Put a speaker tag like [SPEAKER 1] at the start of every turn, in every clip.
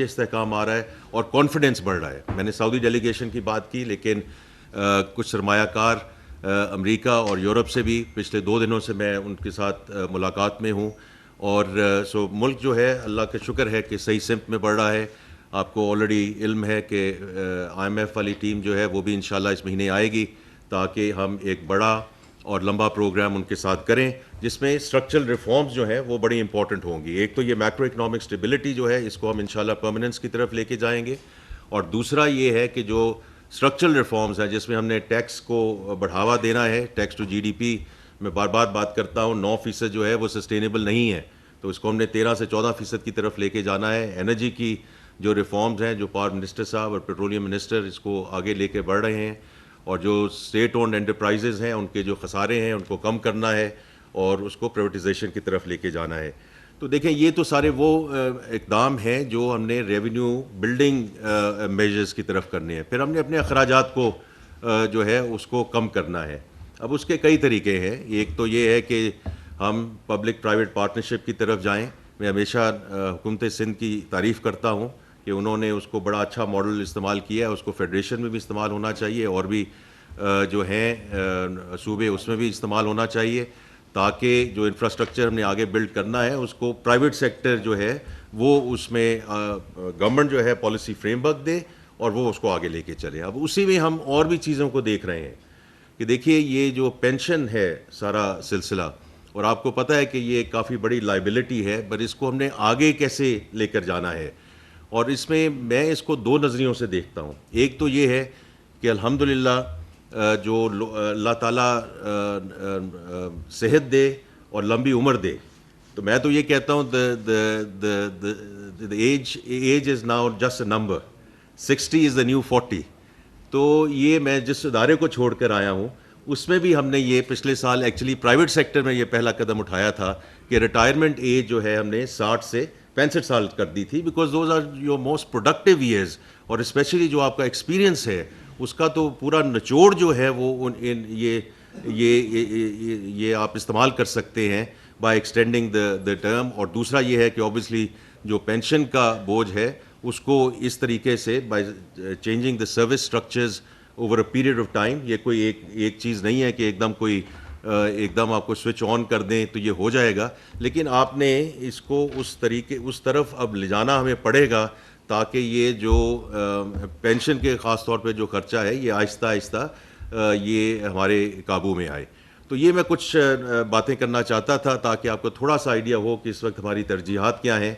[SPEAKER 1] استحکام آ رہا ہے اور کانفیڈنس بڑھ رہا ہے. میں نے سعودی ڈیلیگیشن کی بات کی، لیکن کچھ سرمایہ کار امریکہ اور یورپ سے بھی پچھلے 2 دنوں سے میں ان کے ساتھ ملاقات میں ہوں، اور سو ملک جو ہے اللہ کا شکر ہے کہ صحیح سمت میں بڑھ رہا ہے. آپ کو آلریڈی علم ہے کہ IMF والی ٹیم جو ہے وہ بھی انشاءاللہ اس مہینے آئے گی، تاکہ ہم ایک بڑا اور لمبا پروگرام ان کے ساتھ کریں جس میں اسٹرکچرل ریفارمز جو ہیں وہ بڑی امپورٹنٹ ہوں گی. ایک تو یہ میکرو اکنامک اسٹیبلٹی جو ہے اس کو ہم انشاءاللہ پرماننس کی طرف لے کے جائیں گے، اور دوسرا یہ ہے کہ جو اسٹرکچرل ریفارمز ہیں جس میں ہم نے ٹیکس کو بڑھاوا دینا ہے. ٹیکس ٹو GDP میں بار بار بات کرتا ہوں، 9% جو ہے وہ سسٹینیبل نہیں ہے، تو اس کو ہم نے 13 سے 14% کی طرف لے کے جانا ہے. انرجی کی جو ریفارمز ہیں، جو پاور منسٹر صاحب اور پیٹرولیم منسٹر اس کو آگے لے کے بڑھ رہے ہیں، اور جو اسٹیٹ اونڈ انٹرپرائزز ہیں ان کے جو خسارے ہیں ان کو کم کرنا ہے اور اس کو پرائیویٹائزیشن کی طرف لے کے جانا ہے. تو دیکھیں یہ تو سارے وہ اقدام ہیں جو ہم نے ریونیو بلڈنگ میجرز کی طرف کرنے ہیں. پھر ہم نے اپنے اخراجات کو جو ہے اس کو کم کرنا ہے. اب اس کے کئی طریقے ہیں. ایک تو یہ ہے کہ ہم پبلک پرائیویٹ پارٹنرشپ کی طرف جائیں. میں ہمیشہ حکومت سندھ کی تعریف کرتا ہوں کہ انہوں نے اس کو بڑا اچھا ماڈل استعمال کیا ہے. اس کو فیڈریشن میں بھی استعمال ہونا چاہیے، اور بھی جو ہیں صوبے اس میں بھی استعمال ہونا چاہیے، تاکہ جو انفراسٹرکچر ہم نے آگے بلڈ کرنا ہے اس کو پرائیویٹ سیکٹر جو ہے وہ اس میں گورنمنٹ جو ہے پالیسی فریم ورک دے اور وہ اس کو آگے لے کے چلے. اب اسی میں ہم اور بھی چیزوں کو دیکھ رہے ہیں کہ دیکھیے یہ جو پینشن ہے سارا سلسلہ، اور آپ کو پتہ ہے کہ یہ کافی بڑی لائبلٹی ہے، پر اس کو ہم نے آگے کیسے لے کر جانا ہے. اور اس میں اس کو 2 نظریوں سے دیکھتا ہوں. ایک تو یہ ہے کہ الحمدللہ جو اللہ تعالیٰ صحت دے اور لمبی عمر دے، تو میں تو یہ کہتا ہوں age is now just a number, 60 is the new 40. تو یہ میں جس ادارے کو چھوڑ کر آیا ہوں اس میں بھی ہم نے یہ پچھلے سال ایکچولی پرائیویٹ سیکٹر میں یہ پہلا قدم اٹھایا تھا کہ ریٹائرمنٹ ایج جو ہے ہم نے 60 سے 65 سال کر دی تھی، because those are your most productive years. اور اسپیشلی جو آپ کا ایکسپیرینس ہے اس کا تو پورا نچوڑ جو ہے وہ یہ آپ استعمال کر سکتے ہیں بائی ایکسٹینڈنگ دا ٹرم. اور دوسرا یہ ہے کہ اوبیسلی جو پینشن کا بوجھ ہے اس کو اس طریقے سے by changing the service structures over a period of time. یہ کوئی ایک چیز نہیں ہے کہ ایک دم آپ کو سوئچ آن کر دیں تو یہ ہو جائے گا، لیکن آپ نے اس کو اس طرف اب لے جانا ہمیں پڑے گا تاکہ یہ جو پینشن کے خاص طور پہ جو خرچہ ہے یہ آہستہ آہستہ یہ ہمارے قابو میں آئے. تو یہ میں کچھ باتیں کرنا چاہتا تھا تاکہ آپ کو تھوڑا سا آئیڈیا ہو کہ اس وقت ہماری ترجیحات کیا ہیں.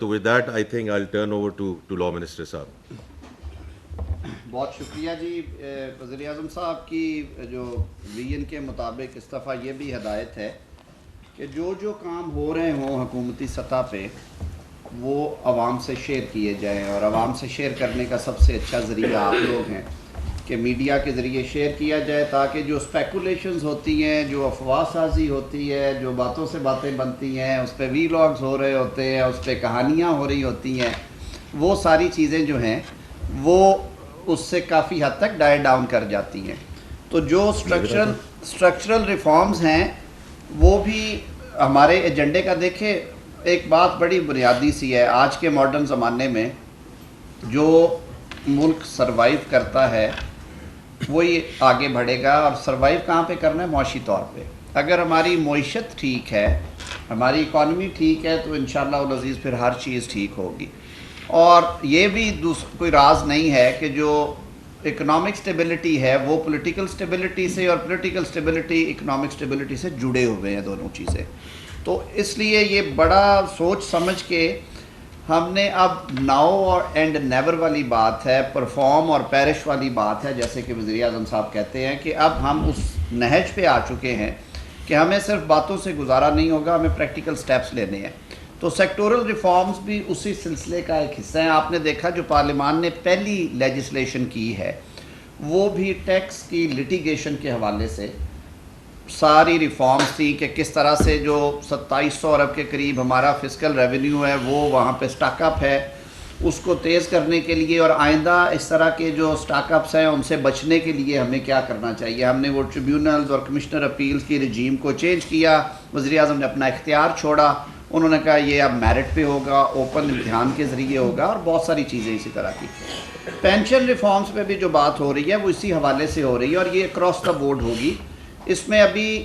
[SPEAKER 1] تو with that I think I will turn over to law minister صاحب.
[SPEAKER 2] بہت شکریہ جی. وزیر اعظم صاحب کی جو ویژن کے مطابق اس دفعہ یہ بھی ہدایت ہے کہ جو کام ہو رہے ہوں حکومتی سطح پہ وہ عوام سے شیئر کیے جائیں، اور عوام سے شیئر کرنے کا سب سے اچھا ذریعہ آپ لوگ ہیں کہ میڈیا کے ذریعے شیئر کیا جائے، تاکہ جو اسپیکولیشنز ہوتی ہیں، جو افواہ سازی ہوتی ہے، جو باتوں سے باتیں بنتی ہیں، اس پہ ویلاگز ہو رہے ہوتے ہیں، اس پہ کہانیاں ہو رہی ہوتی ہیں، وہ ساری چیزیں جو ہیں وہ اس سے کافی حد تک ڈائر ڈاؤن کر جاتی ہیں. تو جو اسٹرکچرل ریفارمز ہیں وہ بھی ہمارے ایجنڈے کا دیکھیں. ایک بات بڑی بنیادی سی ہے، آج کے ماڈرن زمانے میں جو ملک سروائیو کرتا ہے وہی آگے بڑھے گا. اور سروائیو کہاں پہ کرنا ہے؟ معاشی طور پہ. اگر ہماری معیشت ٹھیک ہے، ہماری اکانومی ٹھیک ہے، تو انشاءاللہ العزیز پھر ہر چیز ٹھیک ہوگی. اور یہ بھی کوئی راز نہیں ہے کہ جو اکنامک سٹیبلٹی ہے وہ پولیٹیکل سٹیبلٹی سے، اور پولیٹیکل سٹیبلٹی اکنامک سٹیبلٹی سے جڑے ہوئے ہیں دونوں چیزیں. تو اس لیے یہ بڑا سوچ سمجھ کے ہم نے اب ناؤ اور اینڈ نیور والی بات ہے، پرفارم اور پیرش والی بات ہے، جیسے کہ وزیر اعظم صاحب کہتے ہیں کہ اب ہم اس نہج پہ آ چکے ہیں کہ ہمیں صرف باتوں سے گزارا نہیں ہوگا، ہمیں پریکٹیکل سٹیپس لینے ہیں. تو سیکٹورل ریفارمز بھی اسی سلسلے کا ایک حصہ ہیں. آپ نے دیکھا جو پارلیمان نے پہلی لیجسلیشن کی ہے وہ بھی ٹیکس کی لٹیگیشن کے حوالے سے ساری ریفارمز تھی کہ کس طرح سے جو 2700 ارب کے قریب ہمارا فسکل ریونیو ہے وہ وہاں پہ سٹاک اپ ہے، اس کو تیز کرنے کے لیے اور آئندہ اس طرح کے جو سٹاک اپس ہیں ان سے بچنے کے لیے ہمیں کیا کرنا چاہیے. ہم نے وہ ٹریبیونلز اور کمشنر اپیلز کی رجیم کو چینج کیا، وزیر اعظم نے اپنا اختیار چھوڑا انہوں نے کہا یہ اب میرٹ پہ ہوگا, اوپن امتحان کے ذریعے ہوگا, اور بہت ساری چیزیں اسی طرح کی. پینشن ریفارمز پہ بھی جو بات ہو رہی ہے وہ اسی حوالے سے ہو رہی ہے, اور یہ اکراس دا بورڈ ہوگی. اس میں ابھی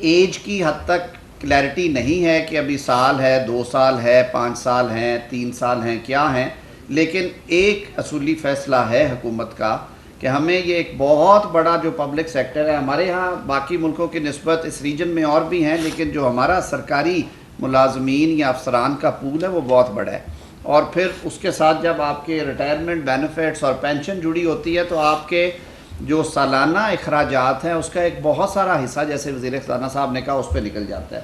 [SPEAKER 2] ایج کی حد تک کلیئرٹی نہیں ہے کہ ابھی سال ہے, 2 سال ہے, 5 سال ہیں, 3 سال ہیں, کیا ہیں, لیکن ایک اصولی فیصلہ ہے حکومت کا کہ ہمیں یہ ایک بہت بڑا جو پبلک سیکٹر ہے, ہمارے ہاں باقی ملکوں کی نسبت اس ریجن میں اور بھی ہیں, لیکن جو ہمارا سرکاری ملازمین یا افسران کا پول ہے وہ بہت بڑا ہے. اور پھر اس کے ساتھ جب آپ کے ریٹائرمنٹ بینیفٹس اور پینشن جڑی ہوتی ہے تو آپ کے جو سالانہ اخراجات ہیں اس کا ایک بہت سارا حصہ, جیسے وزیر خزانہ صاحب نے کہا, اس پہ نکل جاتا ہے.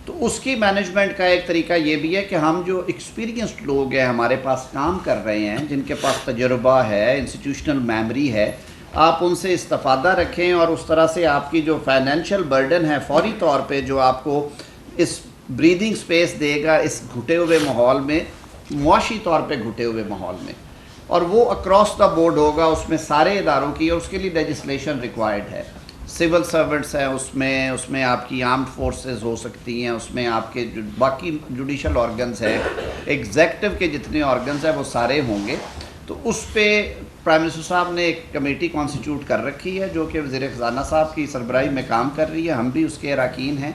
[SPEAKER 2] تو اس کی مینجمنٹ کا ایک طریقہ یہ بھی ہے کہ ہم جو ایکسپیرینسڈ لوگ ہیں ہمارے پاس کام کر رہے ہیں, جن کے پاس تجربہ ہے, انسٹیٹیوشنل میموری ہے, آپ ان سے استفادہ رکھیں, اور اس طرح سے آپ کی جو فائنینشیل برڈن ہے فوری طور پہ جو آپ کو اس بریدنگ سپیس دے گا اس گھٹے ہوئے ماحول میں, معاشی طور پہ گھٹے ہوئے ماحول میں, اور وہ اکراس دا بورڈ ہوگا, اس میں سارے اداروں کی, اور اس کے لیے لیجسلیشن ریکوائرڈ ہے. سول سرونٹس ہیں اس میں آپ کی آرمڈ فورسز ہو سکتی ہیں, اس میں آپ کے جو باقی جوڈیشل آرگنز ہیں, ایگزیکٹو کے جتنے آرگنز ہیں وہ سارے ہوں گے. تو اس پہ پرائم منسٹر صاحب نے ایک کمیٹی کانسٹیٹیوٹ کر رکھی ہے جو کہ وزیر خزانہ صاحب کی سربراہی میں کام کر رہی ہے, ہم بھی اس کے اراکین ہیں.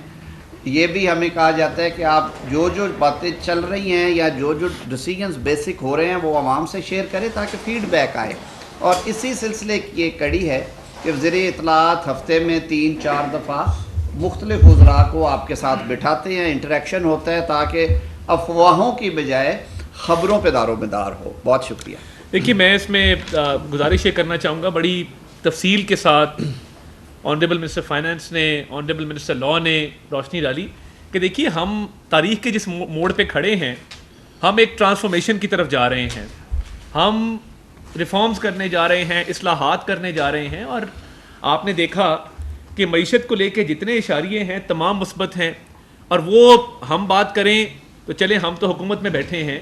[SPEAKER 2] یہ بھی ہمیں کہا جاتا ہے کہ آپ جو باتیں چل رہی ہیں یا جو ڈیسیجنز بیسک ہو رہے ہیں وہ عوام سے شیئر کریں تاکہ فیڈ بیک آئے. اور اسی سلسلے کی ایک کڑی ہے کہ وزیر اطلاعات ہفتے میں 3-4 دفعہ مختلف وزراء کو آپ کے ساتھ بٹھاتے ہیں, انٹریکشن ہوتا ہے تاکہ افواہوں کی بجائے خبروں پہ دار و مدار ہو. بہت شکریہ.
[SPEAKER 3] دیکھیے میں اس میں گزارش یہ کرنا چاہوں گا, بڑی تفصیل کے ساتھ آنریبل منسٹر فائنانس نے, آنریبل منسٹر لاء نے روشنی ڈالی کہ دیکھیے ہم تاریخ کے جس موڑ پہ کھڑے ہیں, ہم ایک ٹرانسفارمیشن کی طرف جا رہے ہیں, ہم ریفارمز کرنے جا رہے ہیں, اصلاحات کرنے جا رہے ہیں, اور آپ نے دیکھا کہ معیشت کو لے کے جتنے اشاریے ہیں تمام مثبت ہیں. اور وہ ہم بات کریں تو چلیں ہم تو حکومت میں بیٹھے ہیں,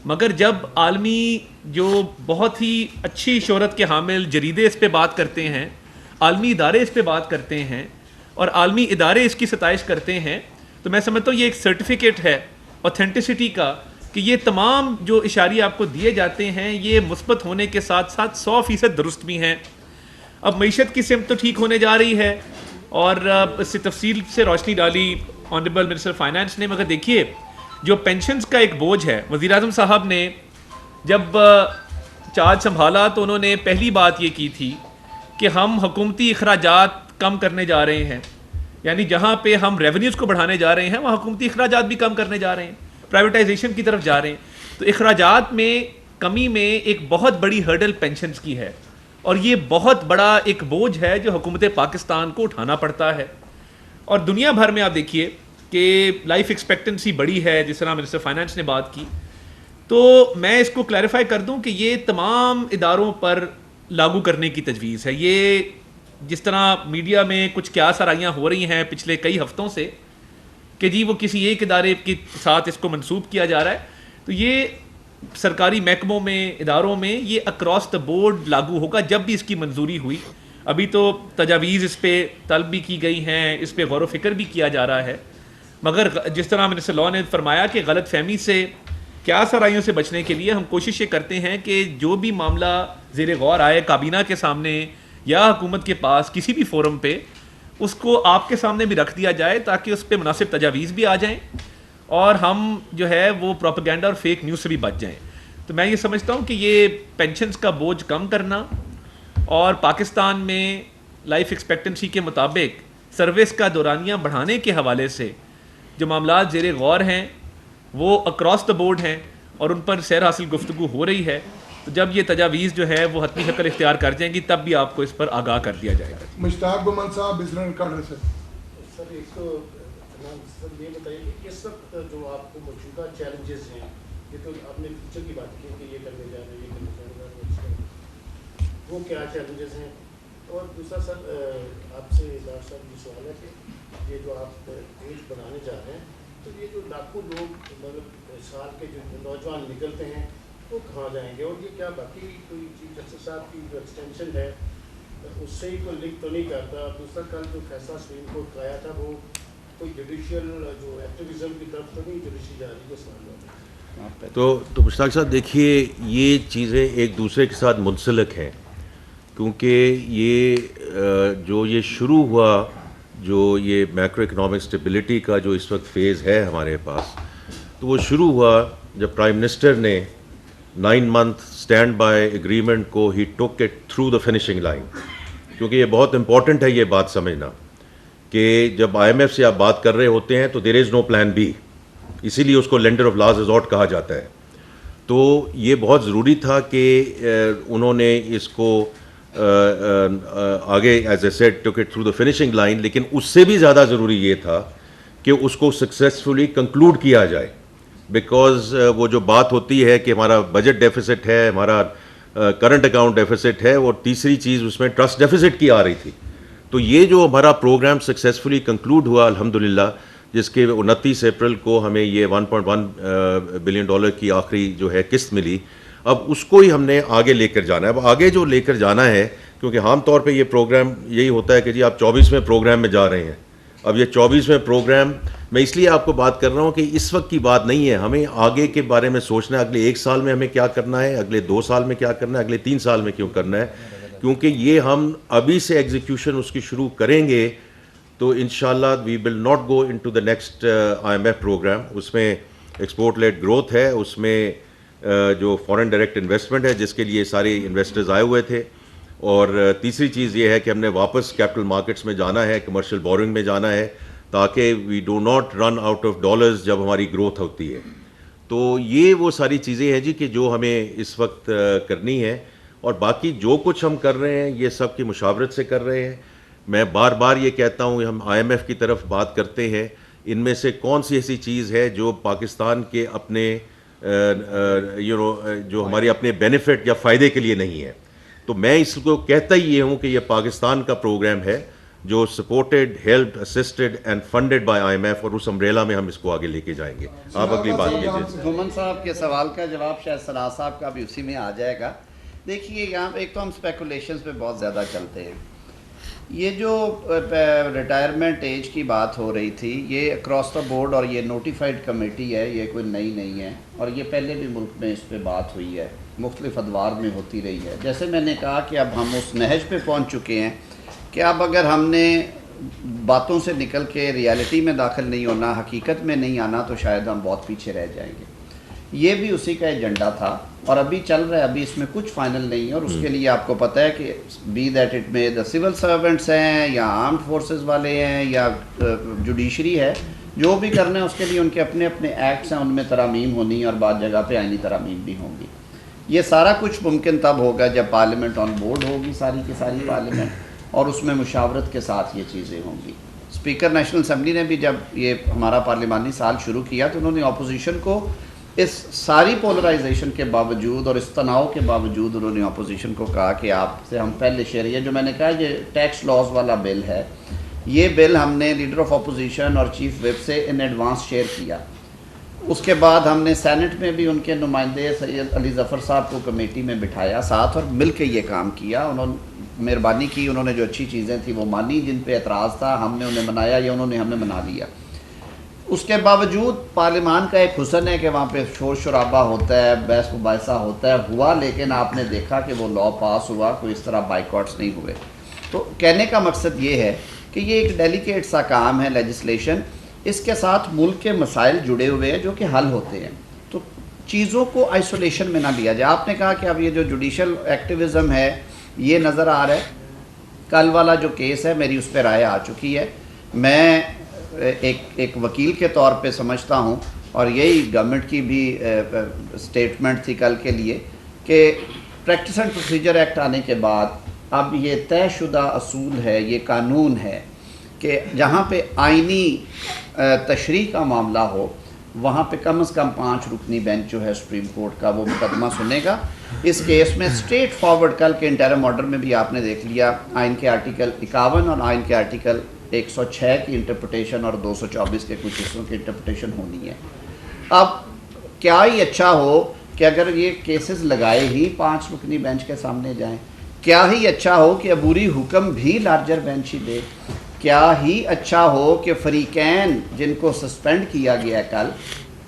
[SPEAKER 3] مگر جب عالمی جو بہت ہی اچھی شہرت کے حامل جریدے اس پہ بات کرتے ہیں, عالمی ادارے اس پہ بات کرتے ہیں, اور عالمی ادارے اس کی ستائش کرتے ہیں, تو میں سمجھتا ہوں یہ ایک سرٹیفکیٹ ہے اوتھینٹسٹی کا کہ یہ تمام جو اشاریے آپ کو دیے جاتے ہیں یہ مثبت ہونے کے ساتھ ساتھ 100% درست بھی ہیں. اب معیشت کی سمت تو ٹھیک ہونے جا رہی ہے, اور اس سے تفصیل سے روشنی ڈالی آنریبل منسٹر فائنانس نے. مگر دیکھیے جو پینشنز کا ایک بوجھ ہے, وزیر اعظم صاحب نے جب چارج سنبھالا تو انہوں نے پہلی بات یہ کی تھی کہ ہم حکومتی اخراجات کم کرنے جا رہے ہیں, یعنی جہاں پہ ہم ریونیوز کو بڑھانے جا رہے ہیں وہاں حکومتی اخراجات بھی کم کرنے جا رہے ہیں, پرائیویٹائزیشن کی طرف جا رہے ہیں. تو اخراجات میں کمی میں ایک بہت بڑی ہرڈل پینشنز کی ہے, اور یہ بہت بڑا ایک بوجھ ہے جو حکومت پاکستان کو اٹھانا پڑتا ہے. اور دنیا بھر میں آپ دیکھیے کہ لائف ایکسپیکٹنسی بڑی ہے, جس طرح منسٹر فائنانس نے بات کی. تو میں اس کو کلیریفائی کر دوں کہ یہ تمام اداروں پر لاگو کرنے کی تجویز ہے. یہ جس طرح میڈیا میں کچھ قیاس آرائیاں ہو رہی ہیں پچھلے کئی ہفتوں سے کہ جی وہ کسی ایک ادارے کے ساتھ اس کو منسوب کیا جا رہا ہے, تو یہ سرکاری محکموں میں, اداروں میں یہ اکراس دا بورڈ لاگو ہوگا جب بھی اس کی منظوری ہوئی. ابھی تو تجاویز اس پہ طلب بھی کی گئی ہیں, اس پہ غور و فکر بھی کیا جا رہا ہے, مگر جس طرح منسٹر لاء نے فرمایا کہ غلط فہمی سے, قیاس آرائیوں سے بچنے کے لیے ہم کوشش یہ کرتے ہیں کہ جو بھی معاملہ زیر غور آئے کابینہ کے سامنے یا حکومت کے پاس کسی بھی فورم پہ, اس کو آپ کے سامنے بھی رکھ دیا جائے تاکہ اس پہ مناسب تجاویز بھی آ جائیں, اور ہم جو ہے وہ پروپیگنڈا اور فیک نیوز سے بھی بچ جائیں. تو میں یہ سمجھتا ہوں کہ یہ پینشنز کا بوجھ کم کرنا اور پاکستان میں لائف ایکسپیکٹنسی کے مطابق سروس کا دورانیہ بڑھانے کے حوالے سے جو معاملات زیر غور ہیں وہ اکراس دا بورڈ ہیں, اور ان پر سیر حاصل گفتگو ہو رہی ہے. تو جب یہ تجاویز جو ہے وہ حتمی شکل اختیار کر جائیں گی تب بھی آپ کو اس پر آگاہ کر دیا جائے گا.
[SPEAKER 4] مشتاق گمان صاحب بزنس ریکارڈر سے.
[SPEAKER 5] سر ایک تو سر یہ بتائیے کہ اس وقت جو آپ کو موجودہ چیلنجز ہیں, یہ تو آپ نے فیوچر کی بات کی کہ یہ کرنے جا رہے ہیں, یہ کرنے جا رہے ہیں, وہ کیا چیلنجز ہیں؟ اور دوسرا سر آپ سے ڈاکٹر صاحب یہ سوال ہے کہ یہ جو آپ ایج بڑھانے جا رہے ہیں تو یہ جو لاکھوں لوگ مطلب سال کے جو نوجوان نکلتے ہیں وہ کہاں جائیں گے, اور یہ کیا باقی کوئی چیف جسٹس صاحب کی جو ایکسٹینشن ہے اس سے ہی کوئی لنک تو نہیں کرتا؟ دوسرا کل جو فیصلہ سپریم کورٹ کا آیا تھا وہ کوئی جوڈیشل جو ایکٹیویزم کی طرف تو نہیں جوڈیشری جا رہی ہے سوال؟
[SPEAKER 1] تو مشتاق صاحب دیکھیے یہ چیزیں ایک دوسرے کے ساتھ منسلک ہیں، کیونکہ یہ شروع ہوا جو یہ میکرو اکنامک اسٹیبلٹی کا جو اس وقت فیز ہے ہمارے پاس، تو وہ شروع ہوا جب پرائم منسٹر نے 9 month اسٹینڈ بائی اگریمنٹ کو ہی took it through the finishing line. کیونکہ یہ بہت امپورٹنٹ ہے یہ بات سمجھنا کہ جب آئی ایم ایف سے آپ بات کر رہے ہوتے ہیں تو دیر از نو پلان بی، اسی لیے اس کو لینڈر آف لاسٹ ریزورٹ کہا جاتا ہے. تو یہ بہت ضروری تھا کہ انہوں نے اس کو آگے as I said took it through the finishing line, لیکن اس سے بھی زیادہ ضروری یہ تھا کہ اس کو سکسیزفلی کنکلوڈ کیا جائے. بیکاز وہ جو بات ہوتی ہے کہ ہمارا بجٹ ڈیفیسٹ ہے، ہمارا کرنٹ اکاؤنٹ ڈیفیسٹ ہے، اور تیسری چیز اس میں ٹرسٹ ڈیفیسٹ کی آ رہی تھی. تو یہ جو ہمارا پروگرام سکسیزفلی کنکلوڈ ہوا الحمدللہ، جس کے 29 اپریل کو ہمیں یہ $1.1 بلین کی آخری جو ہے قسط ملی، اب اس کو ہی ہم نے آگے لے کر جانا ہے. اب آگے جو لے کر جانا ہے، کیونکہ عام طور پہ یہ پروگرام یہی ہوتا ہے کہ جی آپ 24ویں پروگرام میں جا رہے ہیں. اب یہ 24ویں پروگرام میں اس لیے آپ کو بات کر رہا ہوں کہ اس وقت کی بات نہیں ہے، ہمیں آگے کے بارے میں سوچنا ہے. اگلے 1 سال میں ہمیں کیا کرنا ہے، اگلے 2 سال میں کیا کرنا ہے، اگلے 3 سال میں کیوں کرنا ہے. کیونکہ یہ ہم ابھی سے ایگزیکیوشن اس کی شروع کریں گے تو انشاءاللہ we will not go into the next I M F programme. اس میں ایکسپورٹ لیڈ گروتھ ہے، اس میں جو فارن ڈائریکٹ انویسٹمنٹ ہے جس کے لیے سارے انویسٹرز آئے ہوئے تھے، اور تیسری چیز یہ ہے کہ ہم نے واپس کیپٹل مارکیٹس میں جانا ہے، کمرشل بورنگ میں جانا ہے، تاکہ we do not run out of dollars جب ہماری گروتھ ہوتی ہے. تو یہ وہ ساری چیزیں ہیں جی کہ جو ہمیں اس وقت کرنی ہے. اور باقی جو کچھ ہم کر رہے ہیں یہ سب کی مشاورت سے کر رہے ہیں. میں بار بار یہ کہتا ہوں، ہم آئی ایم ایف کی طرف بات کرتے ہیں، ان میں سے کون سی ایسی چیز ہے جو پاکستان کے اپنے جو ہمارے اپنے بینیفٹ یا فائدے کے لیے نہیں ہے. تو میں اس کو کہتا ہی یہ ہوں کہ یہ پاکستان کا پروگرام ہے جو supported, helped, assisted and funded by I M F, اور اس امبریلا میں ہم اس کو آگے لے کے جائیں گے. آپ اگلی بات کیجیے.
[SPEAKER 2] گھومن صاحب کے سوال کا جواب شاید سراج صاحب کا بھی اسی میں آ جائے گا. دیکھیے یہاں ایک تو ہم اسپیکولیشنز پہ بہت زیادہ چلتے ہیں. یہ جو ریٹائرمنٹ ایج کی بات ہو رہی تھی، یہ اکراس دا بورڈ، اور یہ نوٹیفائڈ کمیٹی ہے، یہ کوئی نئی نہیں ہے، اور یہ پہلے بھی ملک میں اس پہ بات ہوئی ہے، مختلف ادوار میں ہوتی رہی ہے. جیسے میں نے کہا کہ اب ہم اس نہج پہ پہنچ چکے ہیں کہ اب اگر ہم نے باتوں سے نکل کے ریالٹی میں داخل نہیں ہونا، حقیقت میں نہیں آنا، تو شاید ہم بہت پیچھے رہ جائیں گے. یہ بھی اسی کا ایجنڈا تھا اور ابھی چل رہا ہے. ابھی اس میں کچھ فائنل نہیں ہے، اور اس کے لیے آپ کو پتہ ہے کہ بی دیٹ اٹ میں دا سول سرونٹس ہیں یا آرمڈ فورسز والے ہیں یا جوڈیشری ہے، جو بھی کرنا ہے اس کے لیے ان کے اپنے اپنے ایکٹس ہیں، ان میں ترامیم ہونی ہے، اور بعض جگہ پہ آئینی ترامیم بھی ہوں گی. یہ سارا کچھ ممکن تب ہوگا جب پارلیمنٹ آن بورڈ ہوگی، ساری کی ساری پارلیمنٹ، اور اس میں مشاورت کے ساتھ یہ چیزیں ہوں گی. اسپیکر نیشنل اسمبلی نے بھی جب یہ ہمارا پارلیمانی سال شروع کیا تو انہوں نے اپوزیشن کو اس ساری پولرائزیشن کے باوجود اور اس تناؤ کے باوجود انہوں نے اپوزیشن کو کہا کہ آپ سے ہم پہلے شیئر، یہ جو میں نے کہا یہ ٹیکس لاز والا بل ہے، یہ بل ہم نے لیڈر آف اپوزیشن اور چیف وپ سے ان ایڈوانس شیئر کیا. اس کے بعد ہم نے سینٹ میں بھی ان کے نمائندے سید علی ظفر صاحب کو کمیٹی میں بٹھایا ساتھ، اور مل کے یہ کام کیا. انہوں نے مہربانی کی، انہوں نے جو اچھی چیزیں تھیں وہ مانی، جن پہ اعتراض تھا ہم نے انہیں منایا یا انہوں نے ہمیں منا لیا. اس کے باوجود پارلیمان کا ایک حسن ہے کہ وہاں پہ شور شرابہ ہوتا ہے، بحث مباحثہ ہوتا ہے، ہوا، لیکن آپ نے دیکھا کہ وہ لا پاس ہوا، کوئی اس طرح بائیکاٹس نہیں ہوئے. تو کہنے کا مقصد یہ ہے کہ یہ ایک ڈیلیکیٹ سا کام ہے لیجسلیشن، اس کے ساتھ ملک کے مسائل جڑے ہوئے ہیں جو کہ حل ہوتے ہیں. تو چیزوں کو آئسولیشن میں نہ لیا جائے. آپ نے کہا کہ اب یہ جو جوڈیشل ایکٹیویزم ہے یہ نظر آ رہا ہے. کل والا جو کیس ہے میری اس پہ رائے آ چکی ہے. میں ایک وکیل کے طور پہ سمجھتا ہوں، اور یہی گورنمنٹ کی بھی اسٹیٹمنٹ تھی کل کے لیے، کہ پریکٹس اینڈ پروسیجر ایکٹ آنے کے بعد اب یہ طے شدہ اصول ہے، یہ قانون ہے کہ جہاں پہ آئینی تشریح کا معاملہ ہو وہاں پہ کم از کم 5 رکنی بینچ جو ہے سپریم کورٹ کا وہ مقدمہ سنے گا. اس کیس میں اسٹریٹ فارورڈ کل کے انٹرم آرڈر میں بھی آپ نے دیکھ لیا، آئین کے آرٹیکل 51 اور آئین کے آرٹیکل 106 کی انٹرپریٹیشن اور 224 کے کچھ حصوں کی انٹرپریٹیشن ہونی ہے. اب کیا ہی اچھا ہو کہ اگر یہ کیسز لگائے ہی 5 رکنی بینچ کے سامنے جائیں، کیا ہی اچھا ہو کہ عبوری حکم بھی لارجر بینچ ہی دے، کیا ہی اچھا ہو کہ فریقین جن کو سسپینڈ کیا گیا کل،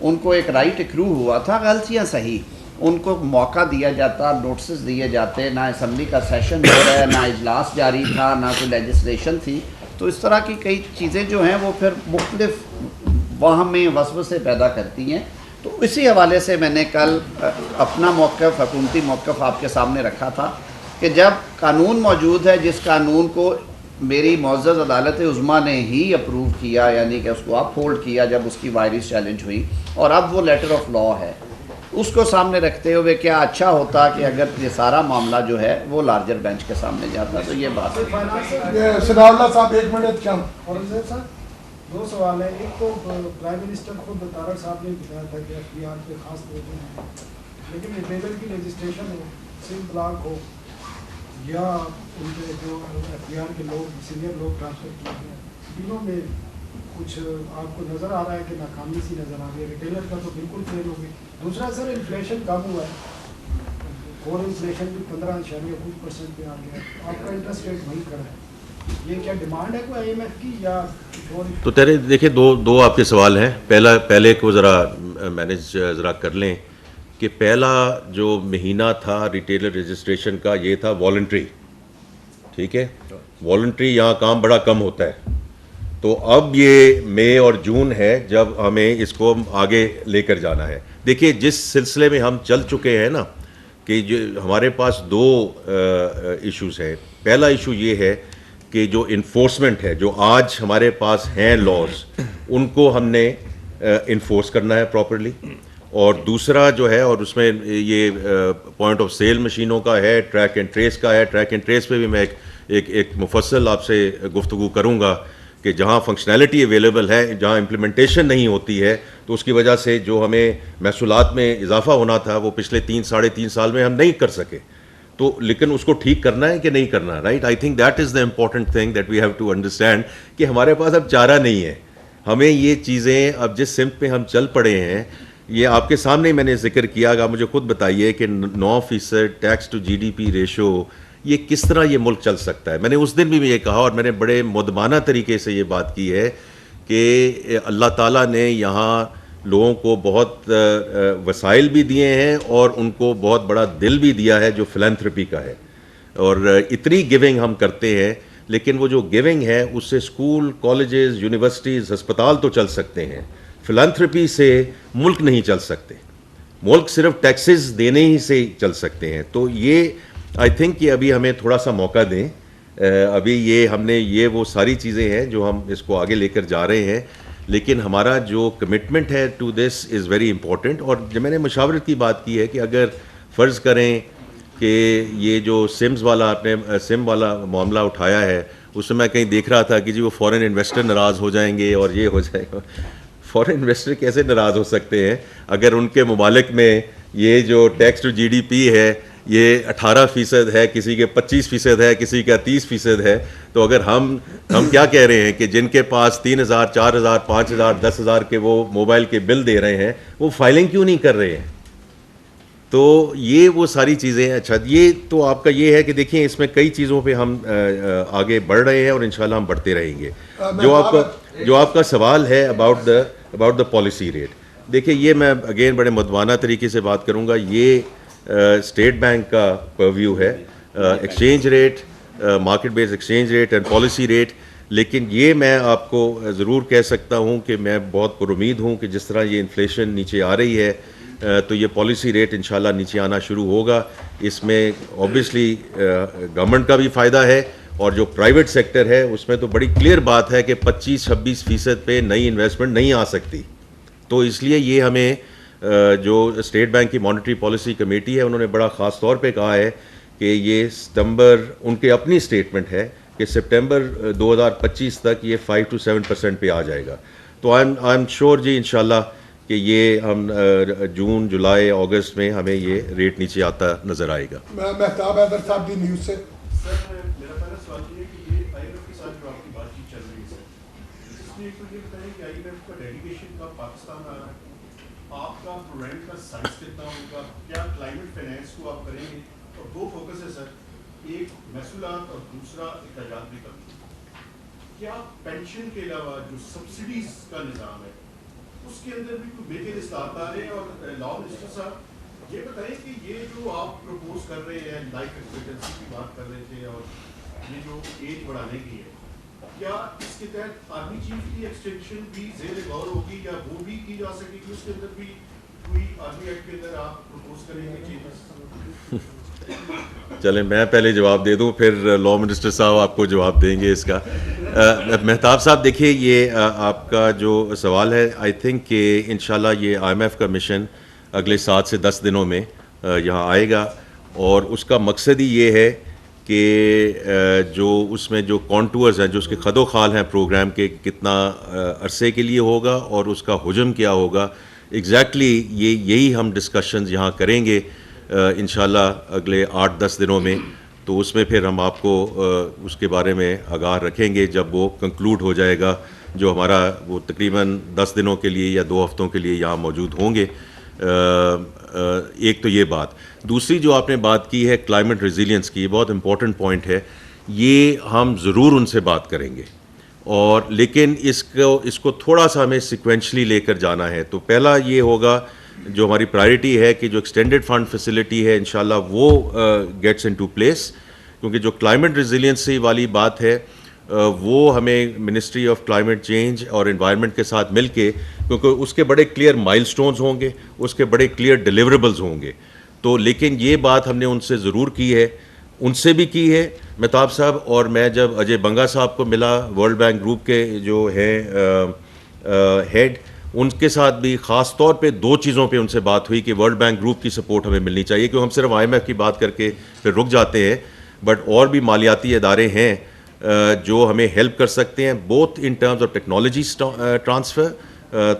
[SPEAKER 2] ان کو ایک رائٹ اکرو ہوا تھا، غلطیاں صحیح، ان کو موقع دیا جاتا، نوٹسز دیے جاتے، نہ اسمبلی کا سیشن ہو رہا ہے، نہ اجلاس جاری تھا، نہ کوئی لیجسلیشن تھی. تو اس طرح کی کئی چیزیں جو ہیں وہ پھر مختلف وہم میں وسوسے پیدا کرتی ہیں. تو اسی حوالے سے میں نے کل اپنا موقف، حکومتی موقف آپ کے سامنے رکھا تھا کہ جب قانون موجود ہے، جس قانون کو میری معزز عدالت عظمیٰ نے ہی اپروو کیا، یعنی کہ اس کو اپ ہولڈ کیا جب اس کی وائرس چیلنج ہوئی، اور اب وہ لیٹر آف لا ہے، اس کو سامنے رکھتے ہوئے کیا اچھا ہوتا کہ اگر یہ سارا معاملہ جو ہے وہ لارجر بینچ کے سامنے جاتا. تو یہ بات ہے.
[SPEAKER 4] صدا اللہ صاحب 1 منٹ کیا
[SPEAKER 5] اور صاحب 2 سوال ہیں. ایک تو پرائم منسٹر خود طارق صاحب نے بتایا تھا کہ اختیار پہ خاص توجہ ہے، لیکن ریٹیلر کی رجسٹریشن ہو، سم بلاک ہو، یا ان کے جو اختیار کے لوگ سینئر لوگ ٹرانسفر کیے ہیں، تینوں میں کچھ آپ کو نظر آ رہا ہے کہ ناکامی سی نظر آ رہی ہے؟ ریٹیلر کا تو بالکل فیل ہو گئی. دوسرا سر انفلیشن کم ہوا ہے، کور انفلیشن بھی 15.5% پہ آ گیا ہے، آپ کا انٹرسٹ ریٹ وہی کھڑا ہے، یہ کیا ڈیمانڈ ہے کوئی آئی ایم ایف کی یا کچھ اور؟
[SPEAKER 1] تو تیرے دیکھیں دو آپ کے سوال ہیں. پہلے کو ذرا مینیج ذرا کر لیں کہ پہلا جو مہینہ تھا ریٹیلر رجسٹریشن کا یہ تھا والنٹری. ٹھیک ہے، والنٹری یہاں کام بڑا کم ہوتا ہے. تو اب یہ مئی اور جون ہے جب ہمیں اس کو آگے لے کر جانا ہے. دیکھیے جس سلسلے میں ہم چل چکے ہیں نا کہ جو ہمارے پاس 2 ایشوز ہیں. پہلا ایشو یہ ہے کہ جو انفورسمنٹ ہے، جو آج ہمارے پاس ہیں لاز، ان کو ہم نے انفورس کرنا ہے پراپرلی. اور دوسرا جو ہے، اور اس میں یہ پوائنٹ آف سیل مشینوں کا ہے، ٹریک اینڈ ٹریس کا ہے. ٹریک اینڈ ٹریس پہ بھی میں ایک مفصل آپ سے گفتگو کروں گا کہ جہاں فنکشنالٹی اویلیبل ہے، جہاں امپلیمنٹیشن نہیں ہوتی ہے، تو اس کی وجہ سے جو ہمیں محصولات میں اضافہ ہونا تھا وہ پچھلے 3-3.5 سال میں ہم نہیں کر سکے. تو لیکن اس کو ٹھیک کرنا ہے کہ نہیں کرنا، right? I think that is the important thing that we have to understand کہ ہمارے پاس اب چارہ نہیں ہے. ہمیں یہ چیزیں اب جس سمت پہ ہم چل پڑے ہیں، یہ آپ کے سامنے میں نے ذکر کیا گا. مجھے خود بتائیے کہ 9% tax to G D P ratio, یہ کس طرح یہ ملک چل سکتا ہے؟ میں نے اس دن بھی یہ کہا، اور میں نے بڑے مدمانہ طریقے سے یہ بات کی ہے کہ اللہ تعالیٰ نے یہاں لوگوں کو بہت وسائل بھی دیے ہیں اور ان کو بہت بڑا دل بھی دیا ہے جو فلینتھرپی کا ہے. اور اتنی گیونگ ہم کرتے ہیں، لیکن وہ جو گیونگ ہے اس سے اسکول، کالجز، یونیورسٹیز، ہسپتال تو چل سکتے ہیں. فلینتھرپی سے ملک نہیں چل سکتے. ملک صرف ٹیکسز دینے ہی سے چل سکتے ہیں. تو یہ آئی تھنک کہ ابھی ہمیں تھوڑا سا موقع دیں. ابھی یہ ہم نے یہ وہ ساری چیزیں ہیں جو ہم اس کو آگے لے کر جا رہے ہیں، لیکن ہمارا جو کمٹمنٹ ہے to this is very important. اور جب میں نے مشاورت کی بات کی ہے کہ اگر فرض کریں کہ یہ جو سمز والا آپ نے سم والا معاملہ اٹھایا ہے، اس میں کہیں دیکھ رہا تھا کہ جی وہ فورن انویسٹر ناراض ہو جائیں گے اور یہ ہو جائے گا. فورن انویسٹر کیسے ناراض ہو سکتے ہیں اگر ان کے ممالک میں یہ جو tax to G D P ہے یہ 18% ہے، کسی کے 25% ہے، کسی کا 30% ہے. تو اگر ہم کیا کہہ رہے ہیں کہ جن کے پاس 3,000 4,000 5,000 10,000 کے وہ موبائل کے بل دے رہے ہیں، وہ فائلنگ کیوں نہیں کر رہے ہیں؟ تو یہ وہ ساری چیزیں. اچھا، یہ تو آپ کا یہ ہے کہ دیکھیں اس میں کئی چیزوں پہ ہم آگے بڑھ رہے ہیں اور انشاءاللہ ہم بڑھتے رہیں گے. جو آپ کا سوال ہے اباؤٹ دا پالیسی ریٹ، دیکھیں یہ میں اگین بڑے مدوانہ طریقے سے بات کروں گا. یہ اسٹیٹ بینک کا پرویو ہے، exchange rate, market base exchange rate and policy rate. لیکن یہ میں آپ کو ضرور کہہ سکتا ہوں کہ میں بہت پر امید ہوں کہ جس طرح یہ انفلیشن نیچے آ رہی ہے تو یہ پالیسی ریٹ انشاءاللہ نیچے آنا شروع ہوگا. اس میں اوبیسلی گورنمنٹ کا بھی فائدہ ہے، اور جو پرائیویٹ سیکٹر ہے اس میں تو بڑی کلیئر بات ہے کہ 25-26% پہ نئی انویسٹمنٹ نہیں آ سکتی. تو اس لیے یہ ہمیں جو اسٹیٹ بینک کی مانیٹری پالیسی کمیٹی ہے انہوں نے بڑا خاص طور پہ کہا ہے کہ یہ ستمبر، ان کے اپنی اسٹیٹمنٹ ہے کہ سپٹمبر 2025 تک یہ 5-7% پہ آ جائے گا. تو آئی ایم شیور جی انشاءاللہ کہ یہ ہم جون، جولائی، اگست میں ہمیں یہ ریٹ نیچے آتا نظر آئے گا.
[SPEAKER 4] مہتاب حیدر صاحب دی نیوز سے.
[SPEAKER 6] سر میرا پہلا سوال یہ ہے کہ یہ آئی ایم ایف کے ساتھ جو آپ کی بات چیت چل رہی ہے سر، اس میں ایک تو یہ بتائیں کہ آئی ایم ایف کا ڈیلیگیشن کا پاکستان آ رہا ہے، آپ کا پروگرام کا سائز کتنا ہوگا، کیا کلائمیٹ فائنینس کو آپ کریں گے؟ اور 2 فوکس ہے سر، ایک محصولات اور دوسرا اخراجات بھی کریں. کیا پینشن کے علاوہ جو سبسڈیز کا نظام ہے اس کے اندر بھی کوئی میجر اصلاحات آ رہے ہیں؟ اور لا منسٹر صاحب یہ بتائیں کہ یہ جو آپ پروپوز کر رہے ہیں لائف ایکسپیکٹنسی کی بات کر رہے تھے اور یہ جو ایج بڑھانے کی ہے، کیا اس کے تحت آرمی چیف کی ایکسٹینشن بھی زیر غور ہوگی یا وہ بھی کی جا سکے گی؟ اس کے اندر بھی کوئی آرمی ایکٹ کے اندر آپ پروپوز کریں گے چینجز؟
[SPEAKER 1] چلیں میں پہلے جواب دے دوں، پھر لا منسٹر صاحب آپ کو جواب دیں گے اس کا. مہتاب صاحب دیکھیے، یہ آپ کا جو سوال ہے، آئی تھنک کہ انشاءاللہ یہ IMF کا مشن اگلے 7 سے 10 دنوں میں یہاں آئے گا، اور اس کا مقصد ہی یہ ہے کہ جو اس میں جو کانٹورز ہیں، جو اس کے خد و خال ہیں پروگرام کے، کتنا عرصے کے لیے ہوگا اور اس کا حجم کیا ہوگا، ایگزیکٹلی یہی ہم ڈسکشنز یہاں کریں گے انشاءاللہ اگلے 8-10 دنوں میں. تو اس میں پھر ہم آپ کو اس کے بارے میں آگاہ رکھیں گے جب وہ کنکلوڈ ہو جائے گا، جو ہمارا وہ تقریباً 10 دنوں کے لیے یا 2 ہفتوں کے لیے یہاں موجود ہوں گے. ایک تو یہ بات. دوسری جو آپ نے بات کی ہے کلائمیٹ ریزیلینس کی، یہ بہت امپورٹنٹ پوائنٹ ہے. یہ ہم ضرور ان سے بات کریں گے، اور لیکن اس کو تھوڑا سا ہمیں سیکوینشلی لے کر جانا ہے. تو پہلا یہ ہوگا، جو ہماری پرائرٹی ہے کہ جو ایکسٹینڈڈ فنڈ فیسلٹی ہے انشاءاللہ وہ گیٹس انٹو پلیس، کیونکہ جو کلائمیٹ ریزیلینسی والی بات ہے وہ ہمیں منسٹری آف کلائمیٹ چینج اور انوائرمنٹ کے ساتھ مل کے، کیونکہ اس کے بڑے کلیئر مائل سٹونز ہوں گے، اس کے بڑے کلیئر ڈیلیوریبلز ہوں گے. تو لیکن یہ بات ہم نے ان سے ضرور کی ہے، ان سے بھی کی ہے مہتاب صاحب. اور میں جب اجے بنگا صاحب کو ملا، ورلڈ بینک گروپ کے جو ہیں ہیڈ، ان کے ساتھ بھی خاص طور پہ 2 چیزوں پہ ان سے بات ہوئی کہ ورلڈ بینک گروپ کی سپورٹ ہمیں ملنی چاہیے، کیونکہ ہم صرف IMF کی بات کر کے پھر رک جاتے ہیں، بٹ اور بھی مالیاتی ادارے ہیں جو ہمیں ہیلپ کر سکتے ہیں، both in terms of technology transfer,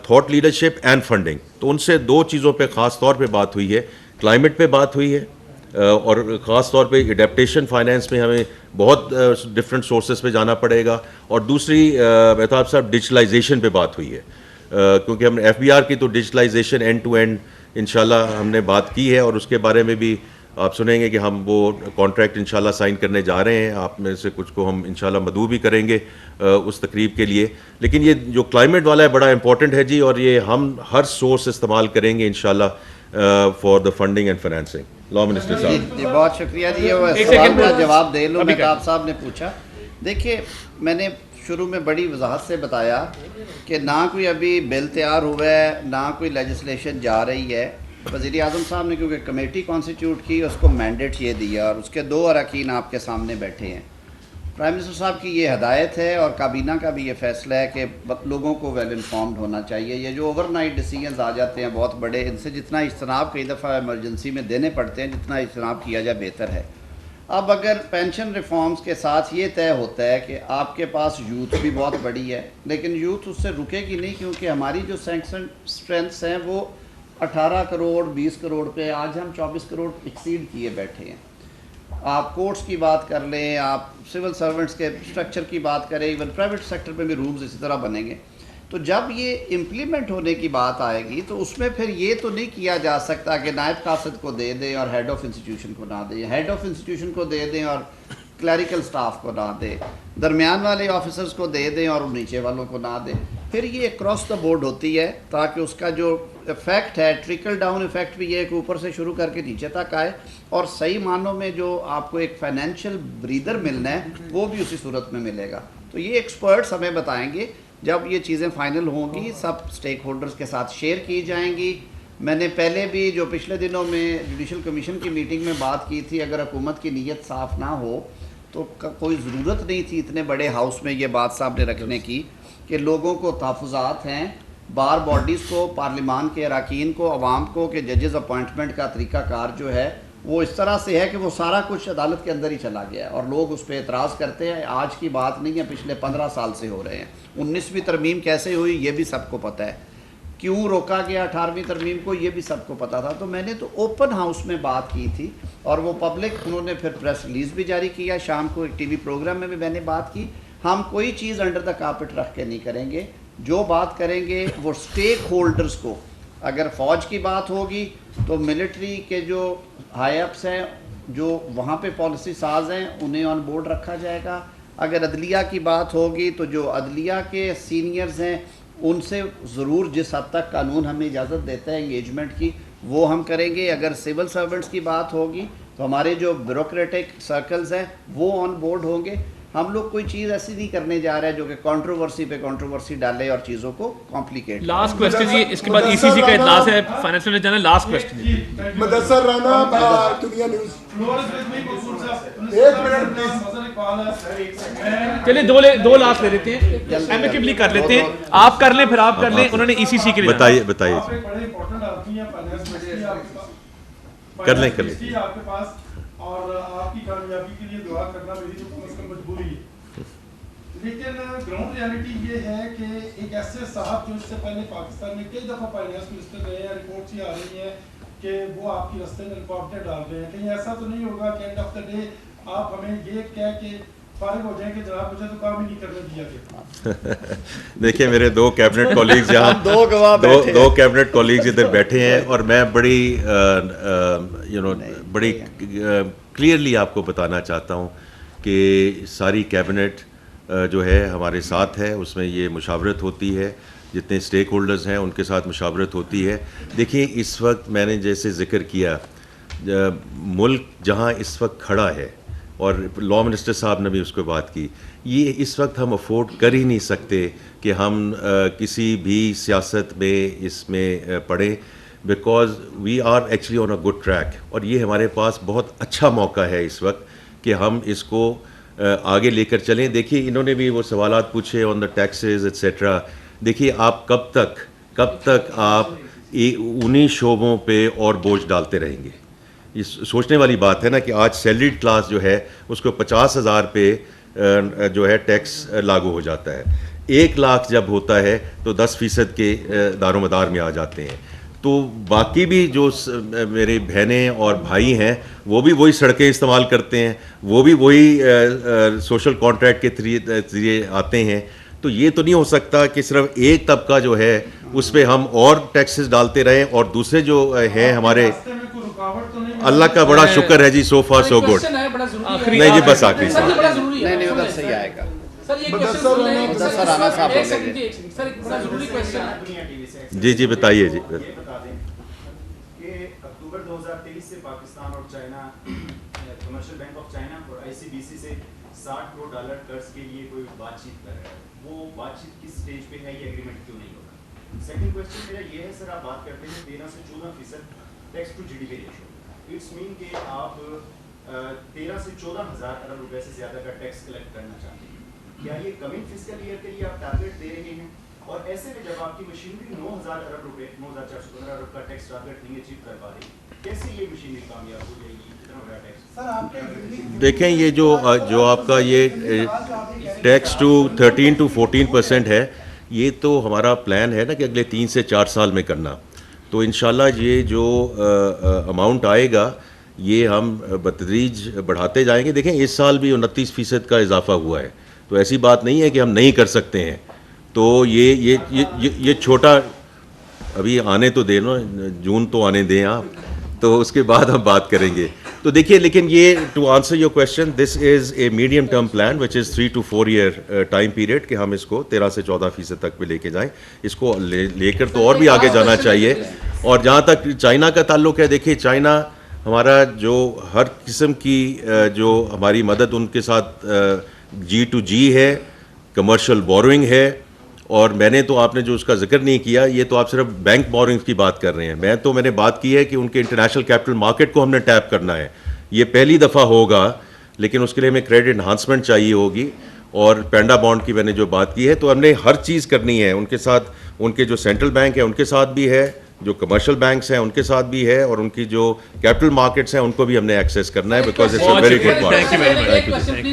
[SPEAKER 1] thought leadership and funding. تو ان سے 2 چیزوں پہ خاص طور پہ بات ہوئی ہے. کلائمیٹ پہ بات ہوئی ہے، اور خاص طور پہ اڈیپٹیشن فائنینس میں ہمیں بہت ڈفرینٹ سورسز پہ جانا پڑے گا. اور دوسری مہتاب صاحب ڈیجیٹلائزیشن پہ بات ہوئی ہے، کیونکہ ہم نے FBR کی تو ڈیجیٹلائزیشن اینڈ ٹو اینڈ انشاءاللہ ہم نے بات کی ہے، اور اس کے بارے میں بھی آپ سنیں گے کہ ہم وہ کانٹریکٹ انشاءاللہ سائن کرنے جا رہے ہیں. آپ میں سے کچھ کو ہم انشاءاللہ مدعو بھی کریں گے اس تقریب کے لیے. لیکن یہ جو کلائمیٹ والا ہے بڑا امپورٹنٹ ہے جی، اور یہ ہم ہر سورس استعمال کریں گے انشاءاللہ for the funding and financing. Law minister صاحب
[SPEAKER 2] جی بہت شکریہ جی. وہ سوال کا جواب دے لوں. مہتاب صاحب نے پوچھا، دیکھیے میں نے شروع میں بڑی وضاحت سے بتایا کہ نہ کوئی ابھی بل تیار ہوا ہے، نہ کوئی لیجسلیشن جا رہی ہے. وزیر اعظم صاحب نے کیونکہ کمیٹی کانسٹیٹیوٹ کی، اس کو مینڈیٹ یہ دیا، اور اس کے 2 اراکین آپ کے سامنے بیٹھے ہیں. پرائم منسٹر صاحب کی یہ ہدایت ہے، اور کابینہ کا بھی یہ فیصلہ ہے کہ لوگوں کو ویل انفارمڈ ہونا چاہیے. یہ جو اوور نائٹ ڈیسیجنز آ جاتے ہیں بہت بڑے، ان سے جتنا اجتناب کئی دفعہ ایمرجنسی میں دینے پڑتے ہیں، جتنا اجتناب کیا جائے بہتر ہے. اب اگر پینشن ریفارمز کے ساتھ یہ طے ہوتا ہے کہ آپ کے پاس یوتھ بھی بہت بڑی ہے، لیکن یوتھ اس سے رکے گی نہیں، کیونکہ ہماری جو سینکشن اسٹرینتھس ہیں وہ 18 کروڑ 20 کروڑ پہ، آج ہم 24 کروڑ ایکسیڈ کیے بیٹھے ہیں. آپ کورٹس کی بات کر لیں، آپ سول سرونٹس کے اسٹرکچر کی بات کریں، ایون پرائیویٹ سیکٹر پہ بھی رومز اسی طرح بنیں گے. تو جب یہ امپلیمنٹ ہونے کی بات آئے گی تو اس میں پھر یہ تو نہیں کیا جا سکتا کہ نائب قاصد کو دے دیں اور ہیڈ آف انسٹیٹیوشن کو نہ دیں، ہیڈ آف انسٹیٹیوشن کو دے دیں اور کلیریکل سٹاف کو نہ دیں، درمیان والے آفیسرز کو دے دیں اور نیچے والوں کو نہ دیں. پھر یہ اکراس دا بورڈ ہوتی ہے، تاکہ اس کا جو افیکٹ ہے، ٹرکل ڈاؤن افیکٹ بھی یہ کہ اوپر سے شروع کر کے نیچے تک آئے، اور صحیح معنوں میں جو آپ کو ایک فائنینشیل بریدر ملنا ہے وہ بھی اسی صورت میں ملے گا. تو یہ ایکسپرٹس ہمیں بتائیں گے جب یہ چیزیں فائنل ہوں گی، سب اسٹیک ہولڈرز کے ساتھ شیئر کی جائیں گی. میں نے پہلے بھی جو پچھلے دنوں میں جوڈیشل کمیشن کی میٹنگ میں بات کی تھی، اگر حکومت کی نیت صاف نہ ہو تو کوئی ضرورت نہیں تھی اتنے بڑے ہاؤس میں یہ بات سامنے رکھنے کی کہ لوگوں کو تحفظات ہیں، بار باڈیز کو، پارلیمان کے اراکین کو، عوام کو، کہ ججز اپوائنٹمنٹ کا طریقہ کار جو ہے وہ اس طرح سے ہے کہ وہ سارا کچھ عدالت کے اندر ہی چلا گیا ہے، اور لوگ اس پہ اعتراض کرتے ہیں. آج کی بات نہیں ہے، پچھلے 15 سال سے ہو رہے ہیں. 19ویں ترمیم کیسے ہوئی یہ بھی سب کو پتہ ہے، کیوں روکا گیا 18ویں ترمیم کو یہ بھی سب کو پتہ تھا. تو میں نے تو اوپن ہاؤس میں بات کی تھی، اور وہ پبلک انہوں نے پھر پریس ریلیز بھی جاری کیا. شام کو ایک TV پروگرام میں بھی میں نے بات کی. ہم کوئی چیز انڈر دا کارپٹ رکھ کے نہیں کریں گے. جو بات کریں گے وہ اسٹیک ہولڈرز کو، اگر فوج کی بات ہوگی تو ملٹری کے جو ہائی اپس ہیں، جو وہاں پہ پالیسی ساز ہیں، انہیں آن بورڈ رکھا جائے گا. اگر عدلیہ کی بات ہوگی تو جو عدلیہ کے سینئرز ہیں ان سے ضرور جس حد تک قانون ہمیں اجازت دیتا ہے انگیجمنٹ کی وہ ہم کریں گے. اگر سول سرونٹس کی بات ہوگی تو ہمارے جو بیوروکریٹک سرکلز ہیں وہ آن بورڈ ہوں گے. ہم لوگ کوئی چیز ایسی نہیں کرنے جا رہے ہیں جو کہ کنٹروورسی پہ کنٹروورسی ڈالے اور چیزوں کو کمپلیکیٹ.
[SPEAKER 3] لاسٹ کوسچن جی, اس کے بعد ای سی سی کا اجلاس ہے, فائنانس میں جانا. لاسٹ کوسچن
[SPEAKER 4] مدثر رانا, دنیا نیوز. ایک منٹ
[SPEAKER 3] چلے دو لاسٹ لے لیتے ہیں, ایمیکیبلی کر لیتے ہیں. آپ کر لیں, پھر آپ کر لیں. انہوں نے ای سی سی کے لیے
[SPEAKER 1] بتائیے کر لیں
[SPEAKER 6] آپ کے پاس, اور آپ کی کامیابی کے لیے دعا کرنا میری تو کم از کم مجبوری ہے. لیکن گراؤنڈ ریالٹی یہ ہے کہ ایک ایسے صاحب جو اس سے پہلے پاکستان میں کئی دفعہ فائنانس منسٹر رہے ہیں, رپورٹس یہ آ رہی ہیں کہ وہ آپ کی رستے میں رکاوٹیں ڈال رہے ہیں. کہیں ایسا تو نہیں ہوگا کہ اینڈ آف دا ڈے آپ ہمیں یہ کہہ کے فارغ ہو جائیں کہ جناب مجھے تو کام ہی نہیں کرنے دیا گیا.
[SPEAKER 1] دیکھیے میرے دو کیبنٹ کولیگز یہاں دو کیبنٹ کولیگز ادھر بیٹھے ہیں, اور میں بڑی بڑی کلیئرلی آپ کو بتانا چاہتا ہوں کہ ساری کیبنٹ جو ہے ہمارے ساتھ ہے. اس میں یہ مشاورت ہوتی ہے, جتنے اسٹیک ہولڈرز ہیں ان کے ساتھ مشاورت ہوتی ہے. دیکھیے اس وقت میں نے جیسے ذکر کیا, ملک جہاں اس وقت کھڑا ہے, اور لا منسٹر صاحب نے بھی اس کو بات کی, یہ اس وقت ہم افورڈ کر ہی نہیں سکتے کہ ہم کسی بھی سیاست میں اس میں پڑیں, because we are actually on a good track. اور یہ ہمارے پاس بہت اچھا موقع ہے اس وقت کہ ہم اس کو آگے لے کر چلیں. دیکھیے انہوں نے بھی وہ سوالات پوچھے آن دا ٹیکسز ایٹسیٹرا. دیکھیے آپ کب تک آپ انہی شعبوں پہ اور بوجھ ڈالتے رہیں گے؟ یہ سوچنے والی بات ہے نا کہ آج سیلریڈ کلاس جو ہے اس کو 50,000 پہ جو ہے ٹیکس لاگو ہو جاتا ہے. 1 لاکھ جب ہوتا ہے تو 10% کے دار و مدار میں آ جاتے ہیں. تو باقی بھی جو میرے بہنیں اور بھائی ہیں وہ بھی وہی سڑکیں استعمال کرتے ہیں, وہ بھی وہی سوشل کانٹریکٹ کے ذریعے آتے ہیں. تو یہ تو نہیں ہو سکتا کہ صرف ایک طبقہ جو ہے اس پہ ہم اور ٹیکسز ڈالتے رہیں اور دوسرے جو ہیں ہمارے, اللہ کا بڑا شکر ہے جی, سو فار سو گڈ. نہیں جی بس آخری
[SPEAKER 2] نہیں ادھر سے ہی آئے گا.
[SPEAKER 1] جی بتائیے جی.
[SPEAKER 7] اکتوبر 2023 سے پاکستان اور China, commercial bank of China اور آئی سی بی سی سے $60 کروڑ قرض کے لیے کوئی بات چیت کر رہا ہے. وہ بات چیت کس سٹیج پہ ہے, یہ ایگریمنٹ کیوں نہیں ہوگا؟ سیکنڈ کویسچن میرا یہ ہے, سر آپ بات کرتے ہیں 13 سے 14% tax to G D P ratio. It's mean کہ آپ 13 سے 14 ہزار ارب روپے سے زیادہ کا ٹیکس کلیکٹ کرنا چاہتے ہیں. کیا یہ کمنگ فسکل ایئر کے لیے آپ ٹارگیٹ دے رہے ہیں؟ اور ایسے میں جب آپ کی مشینری 9,000 ارب روپے 9,415 ارب کا ٹیکس ٹارگیٹ نہیں اچیو کر پا رہی, کیسے یہ مشینری کامیاب ہو جائے گی؟ اتنا بڑا ٹیکس.
[SPEAKER 1] دیکھیں یہ جو آپ کا یہ ٹیکس ٹو 13 to 14% ہے, یہ تو ہمارا پلان ہے نا کہ اگلے 3 سے 4 سال میں کرنا. تو انشاءاللہ یہ جو اماؤنٹ آئے گا یہ ہم بتدریج بڑھاتے جائیں گے. دیکھیں اس سال بھی 29% کا اضافہ ہوا ہے, تو ایسی بات نہیں ہے کہ ہم نہیں کر سکتے ہیں. تو یہ چھوٹا ابھی آنے تو دے لو, جون تو آنے دیں آپ, تو اس کے بعد ہم بات کریں گے. تو دیکھیے لیکن یہ to answer your question, this is a medium term plan which is 3 to 4 year time period کہ ہم اس کو 13 سے 14% تک پہ لے کے جائیں. اس کو لے کر تو اور بھی آگے جانا چاہیے. اور جہاں تک چائنا کا تعلق ہے, دیکھیے چائنا ہمارا جو ہر قسم کی جو ہماری مدد ان کے ساتھ G2G ہے, کمرشل بوروئنگ ہے. اور میں نے تو آپ نے جو اس کا ذکر نہیں کیا, یہ تو آپ صرف بینک بورنگز کی بات کر رہے ہیں. میں نے بات کی ہے کہ ان کے انٹرنیشنل کیپٹل مارکیٹ کو ہم نے ٹیپ کرنا ہے. یہ پہلی دفعہ ہوگا, لیکن اس کے لیے ہمیں کریڈٹ انہانسمنٹ چاہیے ہوگی. اور پینڈا بانڈ کی میں نے جو بات کی ہے, تو ہم نے ہر چیز کرنی ہے ان کے ساتھ. ان کے جو سینٹرل بینک ہے ان کے ساتھ بھی ہے, جو کمرشل بینکس ہیں ان کے ساتھ بھی ہے, اور ان کی جو کیپٹل مارکیٹس ہیں ان کو بھی ہم نے ایکسیس کرنا ہے, because it's a very good part.